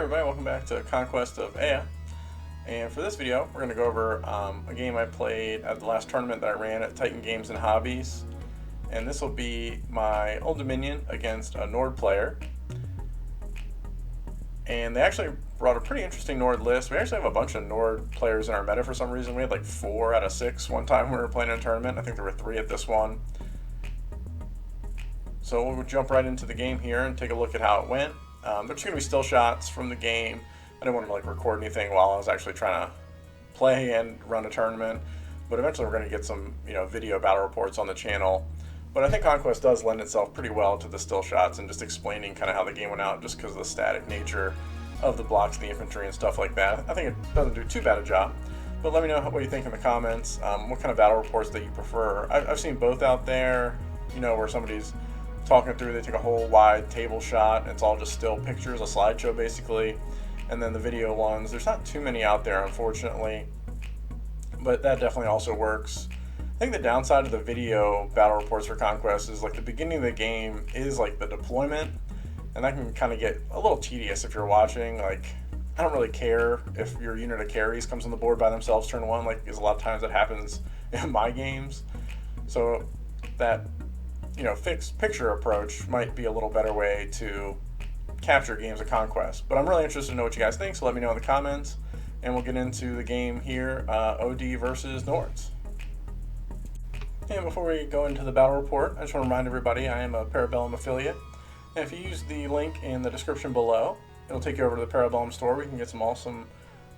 Everybody, welcome back to Conquest of Ea. And for this video, we're going to go over a game I played at the last tournament that I ran at Titan Games and Hobbies. And this will be my Old Dominion against a Nord player. And they actually brought a pretty interesting Nord list. We actually have a bunch of Nord players in our meta for some reason. We had like 4 out of 6 one time when we were playing in a tournament. I think there were 3 at this one. So we'll jump right into the game here and take a look at how it went. There's just going to be still shots from the game. I didn't want to record anything while I was actually trying to play and run a tournament, but eventually we're going to get some video battle reports on the channel. But I think Conquest does lend itself pretty well to the still shots and just explaining kind of how the game went out, just because of the static nature of the blocks, the infantry, and stuff like that. I think it doesn't do too bad a job. But let me know what you think in the comments. What kind of battle reports that you prefer? I've seen both out there. Where somebody's talking through, they take a whole wide table shot, and it's all just still pictures, a slideshow basically. And then the video ones, there's not too many out there, unfortunately, but that definitely also works. I think the downside of the video battle reports for Conquest is the beginning of the game is the deployment, and that can kind of get a little tedious if you're watching. I don't really care if your unit of carries comes on the board by themselves turn 1, because a lot of times that happens in my games. So that fixed picture approach might be a little better way to capture games of Conquest. But I'm really interested to know what you guys think, so let me know in the comments, and we'll get into the game here, OD versus Nords. And before we go into the battle report, I just want to remind everybody I am a Parabellum affiliate, and if you use the link in the description below, it'll take you over to the Parabellum store where you can get some awesome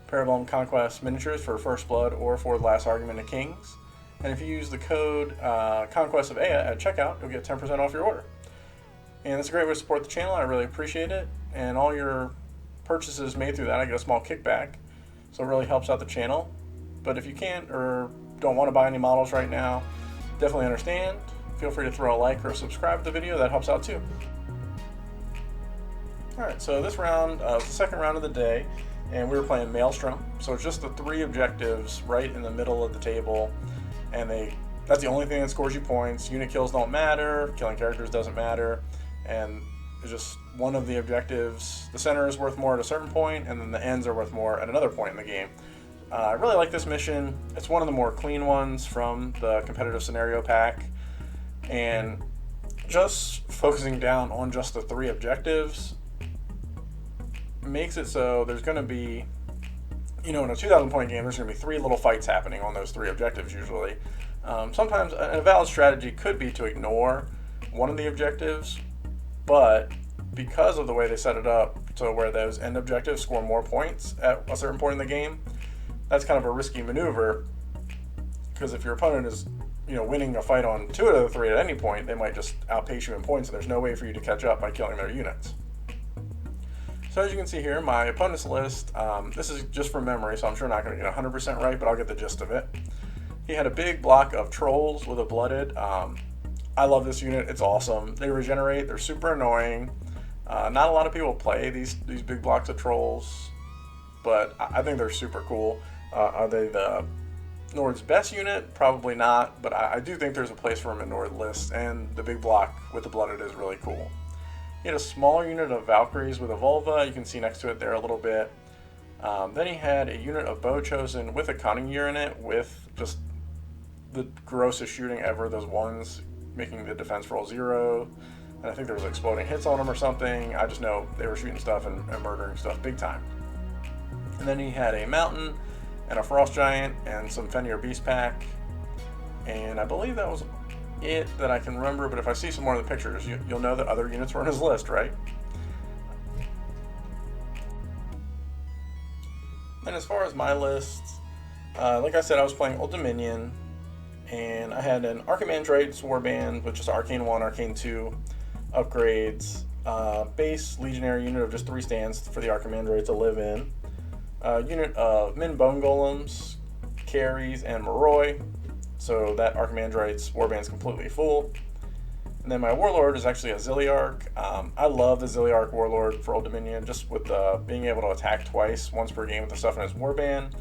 Parabellum Conquest miniatures for First Blood or for the Last Argument of Kings. And if you use the code Conquest of Ea at checkout, you'll get 10% off your order. And it's a great way to support the channel. I really appreciate it. And all your purchases made through that, I get a small kickback. So it really helps out the channel. But if you can't or don't want to buy any models right now, definitely understand. Feel free to throw a like or subscribe to the video. That helps out too. Alright, so this round was the second round of the day. And we were playing Maelstrom. So it's just the 3 objectives right in the middle of the table. And that's the only thing that scores you points. Unit kills don't matter, killing characters doesn't matter, and it's just one of the objectives. The center is worth more at a certain point, and then the ends are worth more at another point in the game. I really like this mission. It's one of the more clean ones from the competitive scenario pack, and just focusing down on just the 3 objectives makes it so there's going to be, in a 2,000 point game, there's going to be 3 little fights happening on those 3 objectives usually. Sometimes a valid strategy could be to ignore one of the objectives, but because of the way they set it up to where those end objectives score more points at a certain point in the game, that's kind of a risky maneuver, because if your opponent is winning a fight on 2 out of the 3 at any point, they might just outpace you in points, and there's no way for you to catch up by killing their units. So as you can see here, my opponent's list, this is just from memory, so I'm sure not going to get 100% right, but I'll get the gist of it. He had a big block of trolls with a blooded. I love this unit. It's awesome. They regenerate. They're super annoying. Not a lot of people play these big blocks of trolls, but I think they're super cool. Are they the Nord's best unit? Probably not, but I do think there's a place for them in Nord lists, and the big block with the blooded is really cool. He had a smaller unit of Valkyries with a Vulva. You can see next to it there a little bit. Then he had a unit of Bow Chosen with a Cunning Year in it, with just the grossest shooting ever. Those ones making the defense roll 0. And I think there was exploding hits on them or something. I just know they were shooting stuff and murdering stuff big time. And then he had a Mountain and a Frost Giant and some Fenrir Beast Pack. And I believe that was it that I can remember, but if I see some more of the pictures, you'll know that other units were on his list, right? And as far as my list, like I said, I was playing Old Dominion, and I had an Archimandrite Warband with just Arcane 1, Arcane 2 upgrades, base Legionary unit of just 3 stands for the Archimandrite to live in, a unit of Min Bone Golems, Carries, and Moroi. So that Archimandrite's warband's completely full. And then my Warlord is actually a Zilliarch. I love the Zilliarch Warlord for Old Dominion, just with being able to attack twice, once per game with the stuff in his warband.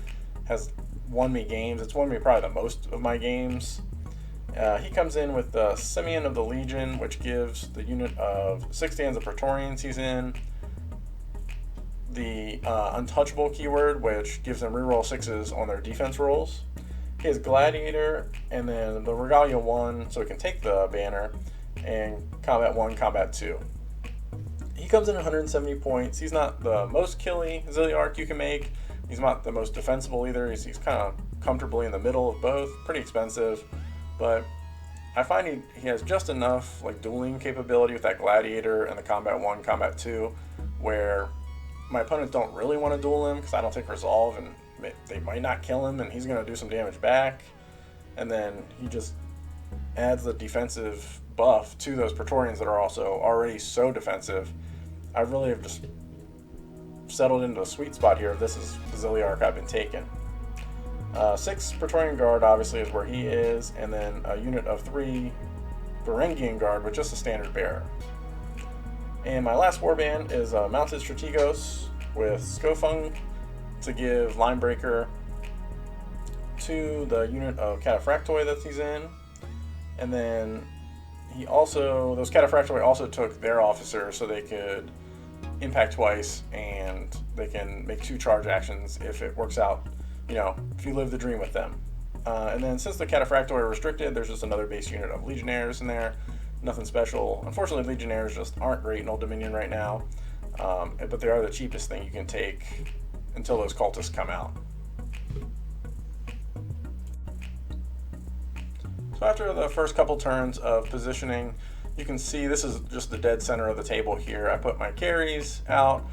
Has won me games. It's won me probably the most of my games. He comes in with the Simeon of the Legion, which gives the unit of 6 stands of Praetorians he's in the untouchable keyword, which gives them reroll 6s on their defense rolls. He has Gladiator, and then the Regalia 1, so he can take the banner, and Combat 1, Combat 2. He comes in 170 points. He's not the most killy Zilliarch you can make. He's not the most defensible either. He's kind of comfortably in the middle of both. Pretty expensive, but I find he has just enough like dueling capability with that Gladiator and the Combat 1, Combat 2, where my opponents don't really want to duel him because I don't take Resolve, and they might not kill him, and he's going to do some damage back. And then he just adds the defensive buff to those Praetorians that are also already so defensive. I really have just settled into a sweet spot here. This is the Zilliarch I've been taking. 6 Praetorian Guard obviously is where he is, and then a unit of 3 Varangian Guard with just a standard bearer. And my last warband is a Mounted Strategos with Skofung to give Linebreaker to the unit of Cataphractoi that he's in. And then those Cataphractoi also took their officer so they could impact twice, and they can make 2 charge actions if it works out, if you live the dream with them. And then since the Cataphractoi are restricted, there's just another base unit of Legionnaires in there. Nothing special. Unfortunately, Legionnaires just aren't great in Old Dominion right now, but they are the cheapest thing you can take until those cultists come out. So after the first couple turns of positioning, you can see this is just the dead center of the table here. I put my carries out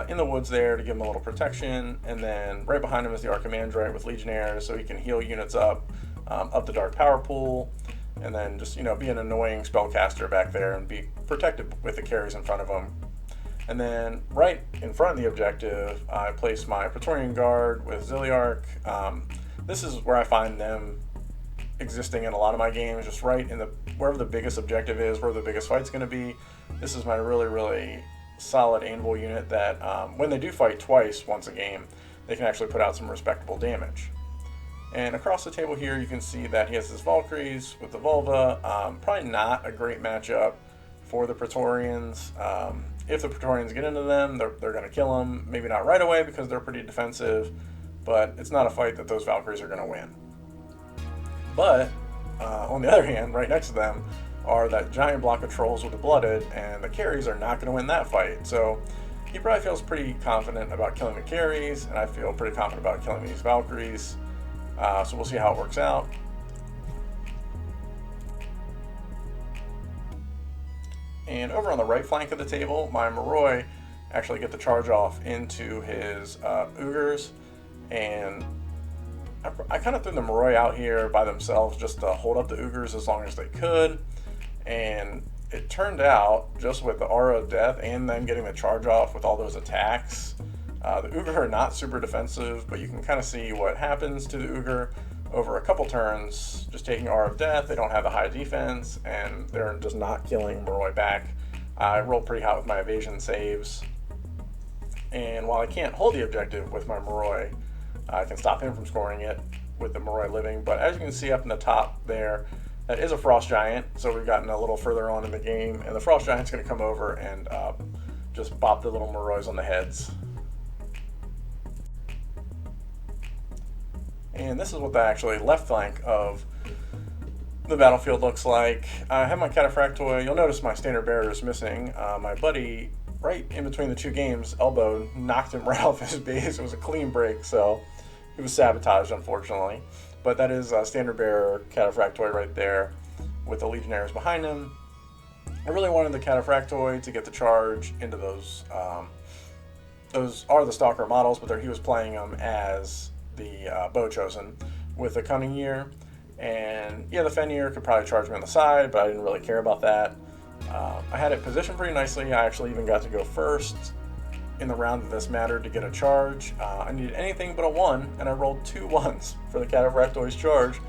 in the woods there to give them a little protection, and then right behind him is the Archimandrite with Legionnaires, so he can heal units up the Dark Power Pool, and then just be an annoying spellcaster back there and be protected with the carries in front of him. And then right in front of the objective, I place my Praetorian Guard with Zilliarch. This is where I find them existing in a lot of my games, just right in wherever the biggest objective is, where the biggest fight's going to be. This is my really, really solid Anvil unit that when they do fight twice once a game, they can actually put out some respectable damage. And across the table here, you can see that he has his Valkyries with the Volva. Probably not a great matchup for the Praetorians. If the Praetorians get into them, they're going to kill them. Maybe not right away because they're pretty defensive, but it's not a fight that those Valkyries are going to win. But on the other hand, right next to them are that giant block of trolls with the Blooded, and the carries are not going to win that fight. So he probably feels pretty confident about killing the carries, and I feel pretty confident about killing these Valkyries. So we'll see how it works out. And over on the right flank of the table, my Moroi actually get the charge off into his Ogres, and I kind of threw the Moroi out here by themselves just to hold up the Ogres as long as they could, and it turned out, just with the Aura of Death and them getting the charge off with all those attacks, the Ogre are not super defensive, but you can kind of see what happens to the Ogre over a couple turns, just taking Aura of Death. They don't have the high defense, and they're just not killing Moroi back. I rolled pretty hot with my evasion saves, and while I can't hold the objective with my Moroi, I can stop him from scoring it with the Moroi living. But as you can see up in the top there, that is a Frost Giant, so we've gotten a little further on in the game, and the Frost Giant's going to come over and just bop the little Morois on the heads. And this is what the actually left flank of the battlefield looks like. I have my Cataphractoi. You'll notice my standard bearer is missing. My buddy, right in between the two games, elbowed, knocked him right off his base. It was a clean break, so he was sabotaged, unfortunately. But that is standard bearer Cataphractoi right there with the Legionnaires behind him. I really wanted the Cataphractoi to get the charge into those are the Stalker models, but he was playing them as the Bow Chosen with the Cunning Year. And yeah, the Fenrir could probably charge me on the side, but I didn't really care about that. I had it positioned pretty nicely. I actually even got to go first in the round that this mattered to get a charge. I needed anything but a 1, and I rolled 2 1s for the Cataphractoi's charge.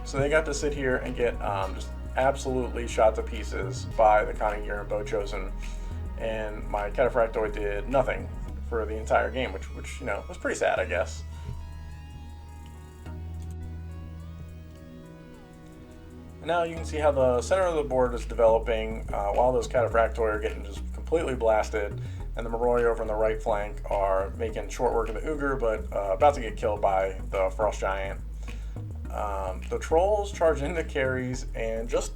So they got to sit here and get just absolutely shot to pieces by the Cunning Year and Bow Chosen. And my Cataphractoi did nothing for the entire game, which was pretty sad, I guess. Now you can see how the center of the board is developing while those Cataphractoi are getting just completely blasted. and the Moroi over on the right flank are making short work of the Ogre, but about to get killed by the Frost Giant. The Trolls charge into carries, and just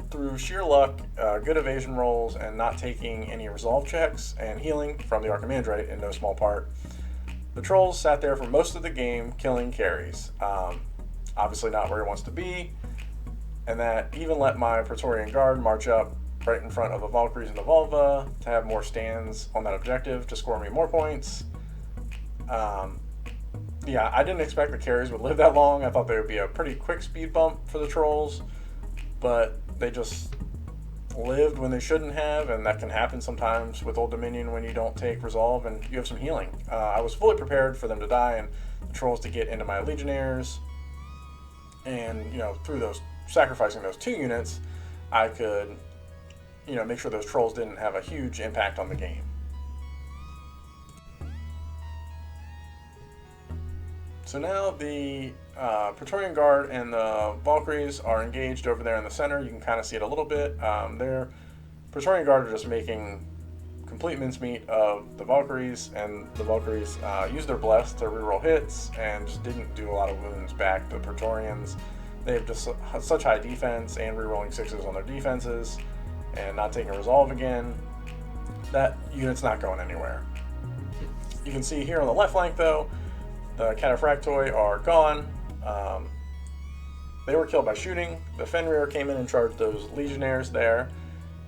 through sheer luck, good evasion rolls, and not taking any resolve checks, and healing from the Archimandrite in no small part, the Trolls sat there for most of the game killing carries. Obviously not where he wants to be, and that even let my Praetorian Guard march up right in front of the Valkyries and the Volva to have more stands on that objective to score me more points. Yeah, I didn't expect the carries would live that long. I thought they would be a pretty quick speed bump for the Trolls, but they just lived when they shouldn't have, and that can happen sometimes with Old Dominion when you don't take Resolve and you have some healing. I was fully prepared for them to die and the Trolls to get into my Legionnaires, and through those sacrificing those 2 units, I could make sure those Trolls didn't have a huge impact on the game. So now the Praetorian Guard and the Valkyries are engaged over there in the center. You can kind of see it a little bit. Their Praetorian Guard are just making complete mincemeat of the Valkyries, and the Valkyries used their Bless to reroll hits and just didn't do a lot of wounds back to the Praetorians. They have just such high defense and rerolling 6s on their defenses and not taking a Resolve again. That unit's not going anywhere. You can see here on the left flank though, the Cataphractoi are gone. They were killed by shooting. The Fenrir came in and charged those Legionnaires there,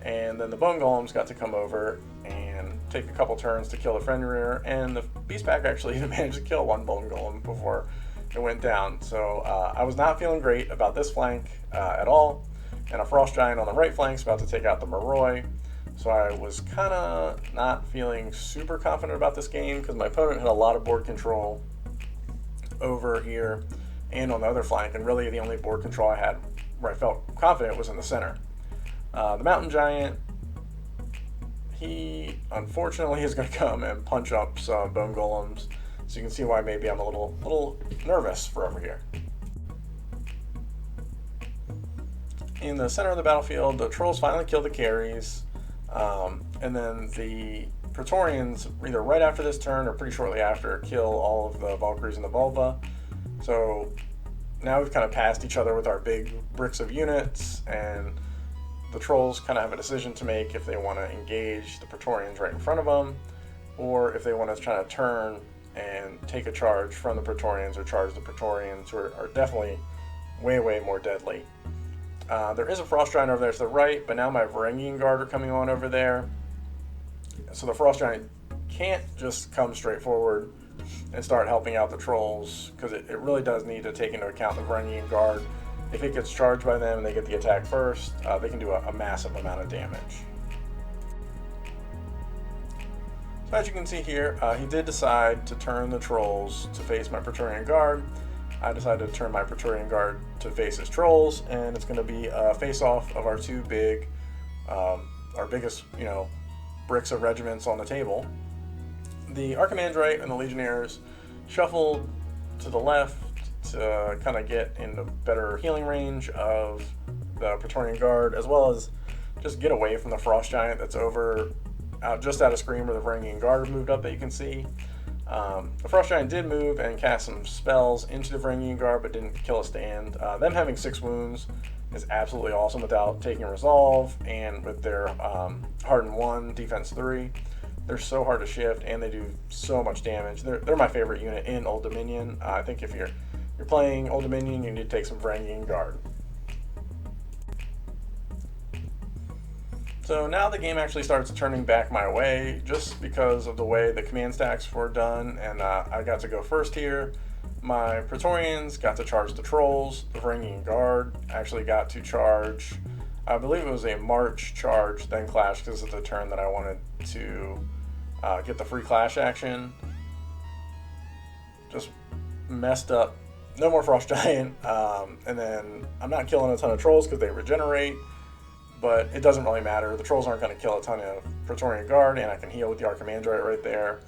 and then the Bone Golems got to come over and take a couple turns to kill the Fenrir, and the Beast Pack actually even managed to kill 1 Bone Golem before it went down. So I was not feeling great about this flank at all, and a Frost Giant on the right flank is about to take out the Moroi. So I was kind of not feeling super confident about this game because my opponent had a lot of board control over here and on the other flank, and really the only board control I had where I felt confident was in the center. The Mountain Giant, he unfortunately is going to come and punch up some Bone Golems, so you can see why maybe I'm a little nervous for over here. In the center of the battlefield, the Trolls finally kill the carries, and then the Praetorians, either right after this turn or pretty shortly after, kill all of the Valkyries and the Volva. So now we've kind of passed each other with our big bricks of units, and the Trolls kind of have a decision to make if they want to engage the Praetorians right in front of them, or if they want to try to turn and take a charge from the Praetorians or charge the Praetorians, who are definitely way more deadly. There is a Frost Giant over there to the right, but now my Varangian Guard are coming on over there. So the Frost Giant can't just come straight forward and start helping out the Trolls, because it really does need to take into account the Varangian Guard. If it gets charged by them and they get the attack first, they can do a massive amount of damage. So as you can see here, he did decide to turn the Trolls to face my Praetorian Guard. I decided to turn my Praetorian Guard to face his Trolls, and it's going to be a face-off of our 2 big, our biggest, bricks of regiments on the table. The Archimandrite and the Legionnaires shuffled to the left to kind of get in the better healing range of the Praetorian Guard, as well as just get away from the Frost Giant that's over just out of screen where the Varangian Guard moved up that you can see. The Frost Giant did move and cast some spells into the Varangian Guard, but didn't kill a stand. Them having 6 wounds is absolutely awesome without taking Resolve, and with their Harden 1, Defense 3. They're so hard to shift, and they do so much damage. They're my favorite unit in Old Dominion. I think if you're playing Old Dominion, you need to take some Varangian Guard. So now the game actually starts turning back my way, just because of the way the command stacks were done, and I got to go first here. My Praetorians got to charge the Trolls. The Varangian Guard actually got to charge, I believe it was a March charge, then Clash, because of the turn that I wanted to get the free Clash action. Just messed up. No more Frost Giant, and then I'm not killing a ton of Trolls because they regenerate, but it doesn't really matter. The Trolls aren't going to kill a ton of Praetorian Guard, and I can heal with the Archimandrite right there.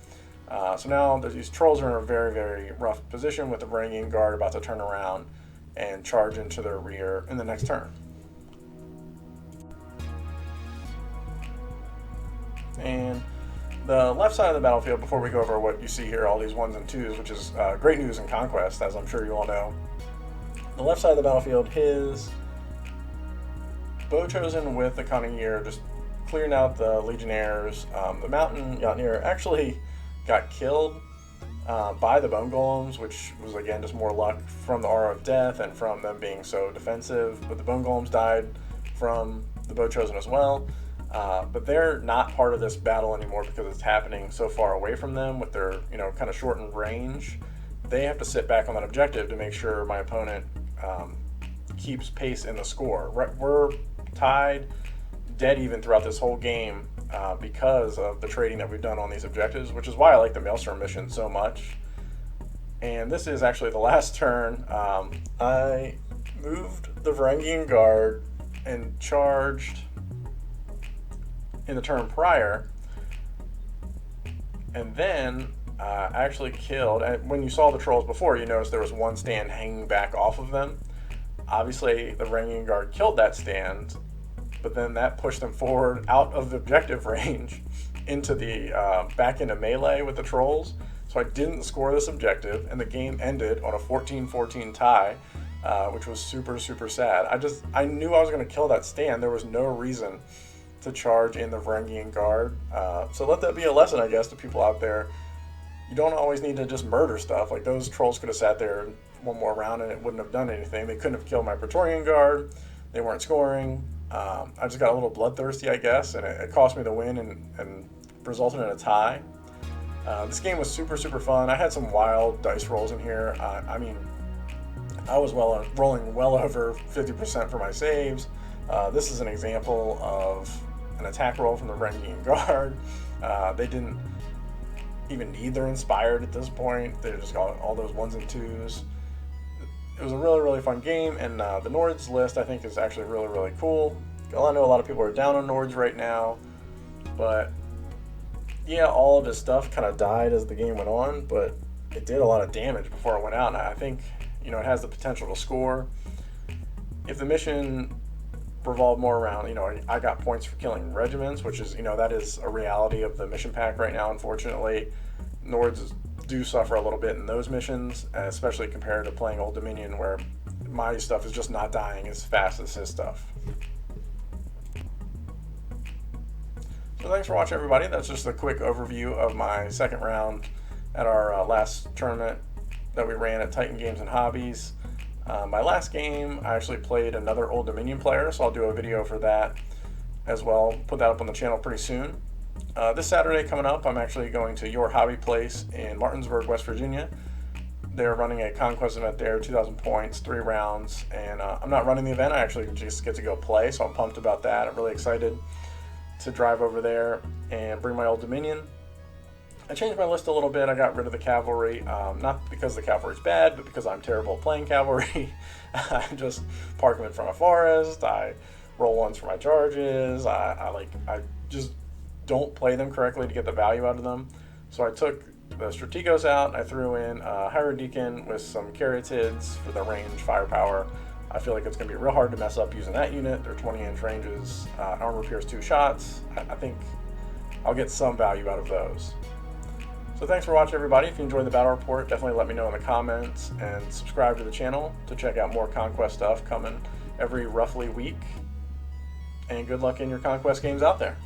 So now these Trolls are in a very rough position with the Varangian Guard about to turn around and charge into their rear in the next turn. And the left side of the battlefield, before we go over what you see here, all these 1s and 2s, which is great news in Conquest, as I'm sure you all know. The left side of the battlefield, his bow chosen with the Cunning Year, just clearing out the Legionnaires. The Mountain Yatnir actually got killed by the Bone Golems, which was again just more luck from the Aura of Death and from them being so defensive. But the Bone Golems died from the bow chosen as well. But they're not part of this battle anymore because it's happening so far away from them with their kind of shortened range. They have to sit back on that objective to make sure my opponent keeps pace in the score. We're tied dead even throughout this whole game because of the trading that we've done on these objectives, which is why I like the Maelstrom mission so much. And this is actually the last turn. I moved the Varangian Guard and charged in the turn prior, and then I actually killed, and when you saw the trolls before, you noticed there was one stand hanging back off of them. Obviously the Varangian Guard killed that stand, but then that pushed them forward out of the objective range into the back into melee with the trolls. So I didn't score this objective, and the game ended on a 14-14 tie, which was super, super sad. I knew I was going to kill that stand. There was no reason to charge in the Varangian Guard. So let that be a lesson, I guess, to people out there. You don't always need to just murder stuff. Like, those trolls could have sat there one more round and it wouldn't have done anything. They couldn't have killed my Praetorian Guard. They weren't scoring. I just got a little bloodthirsty, I guess, and it cost me the win and resulted in a tie. This game was super, super fun. I had some wild dice rolls in here. I mean, I was rolling well over 50% for my saves. This is an example of an attack roll from the Varangian Guard. They didn't even need their Inspired at this point. They just got all those 1s and 2s. It was a really, really fun game, and the Nords list I think is actually really, really cool. I know a lot of people are down on Nords right now, but yeah, all of his stuff kind of died as the game went on, but it did a lot of damage before it went out, and I think it has the potential to score. If the mission revolved more around, I got points for killing regiments, which is, that is a reality of the mission pack right now, unfortunately. Nords do suffer a little bit in those missions, especially compared to playing Old Dominion, where my stuff is just not dying as fast as his stuff. So thanks for watching, everybody. That's just a quick overview of my second round at our last tournament that we ran at Titan Games and Hobbies. My last game, I actually played another Old Dominion player, so I'll do a video for that as well. Put that up on the channel pretty soon. This Saturday coming up, I'm actually going to Your Hobby Place in Martinsburg, West Virginia. They're running a Conquest event there, 2,000 points, 3 rounds, and I'm not running the event. I actually just get to go play, so I'm pumped about that. I'm really excited to drive over there and bring my Old Dominion. I changed my list a little bit. I got rid of the cavalry, not because the cavalry's bad, but because I'm terrible at playing cavalry. I just park them in front of forest. I roll ones for my charges. I just don't play them correctly to get the value out of them. So I took the Strategos out. I threw in Hierodeacon with some Caryatids for the range firepower. I feel like it's going to be real hard to mess up using that unit. They're 20-inch ranges. Armor pierce 2 shots. I think I'll get some value out of those. So thanks for watching, everybody. If you enjoyed the battle report, definitely let me know in the comments, and subscribe to the channel to check out more Conquest stuff coming every roughly week. And good luck in your Conquest games out there.